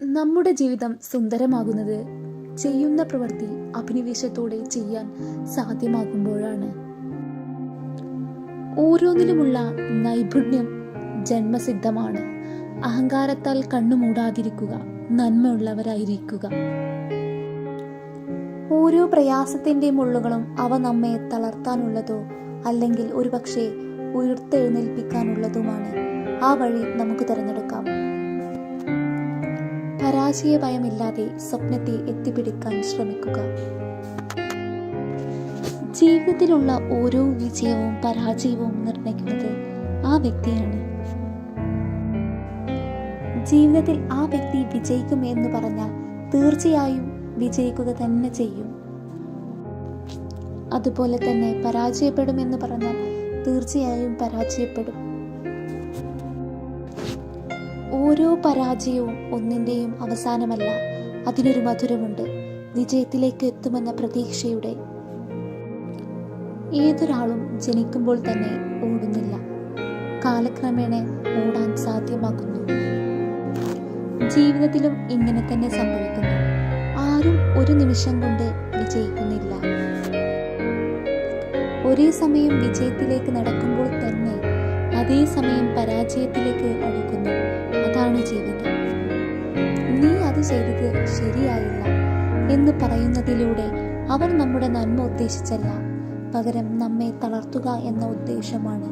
നമ്മുടെ ജീവിതം സുന്ദരമാകുന്നത് ചെയ്യുന്ന പ്രവൃത്തി അഭിനിവേശത്തോടെ ചെയ്യാൻ സാധ്യമാകുമ്പോഴാണ്. ഓരോന്നിലുമുള്ള നൈപുണ്യം ജന്മസിദ്ധമാണ്. അഹങ്കാരത്താൽ കണ്ണുമൂടാതിരിക്കുക, നന്മയുള്ളവരായിരിക്കുക. ഓരോ പ്രയാസത്തിന്റെ മുള്ളുകളും അവ നമ്മെ തളർത്താനുള്ളതോ അല്ലെങ്കിൽ ഒരുപക്ഷെ ഉയർത്തെഴുന്നേൽപ്പിക്കാനുള്ളതുമാണ്. ആ വഴി നമുക്ക് തിരഞ്ഞെടുക്കാം. പരാജയ ഭയമില്ലാതെ സ്വപ്നത്തെ എത്തിപ്പിടിക്കാൻ ശ്രമിക്കുക. ജീവിതത്തിലുള്ള ഓരോ വിജയവും പരാജയവും നിർണ്ണയിക്കുന്നത് ആ വ്യക്തിയാണ്. ജീവിതത്തിൽ ആ വ്യക്തി വിജയിക്കും എന്ന് പറഞ്ഞാൽ തീർച്ചയായും വിജയിക്കുക തന്നെ ചെയ്യും. അതുപോലെ തന്നെ പരാജയപ്പെടുമെന്ന് പറഞ്ഞാൽ തീർച്ചയായും പരാജയപ്പെടും. ഓരോ പരാജയവും ഒന്നിൻ്റെയും അവസാനമല്ല, അതിനൊരു മധുരമുണ്ട്. വിജയത്തിലേക്ക് എത്തുമെന്ന പ്രതീക്ഷയുടെ. ഏതൊരാളും ജനിക്കുമ്പോൾ തന്നെ ഓടുന്നില്ല, കാലക്രമേണ ഓടാൻ സാധ്യമാക്കുന്നു. ജീവിതത്തിലും ഇങ്ങനെ തന്നെ സംഭവിക്കുന്നു. ആരും ഒരു നിമിഷം കൊണ്ട് വിജയിക്കുന്നില്ല. ഒരേ സമയം വിജയത്തിലേക്ക് നടക്കുമ്പോൾ തന്നെ അതേ സമയം പരാജയത്തിലേക്ക് അടുക്കുന്നു. അതാണ് ജീവിതം. നീ അത് ചെയ്തത് ശരിയായില്ല എന്ന് പറയുന്നതിലൂടെ അവർ നമ്മുടെ നന്മ ഉദ്ദേശിച്ചല്ല, പകരം നമ്മെ തളർത്തുക എന്ന ഉദ്ദേശമാണ്.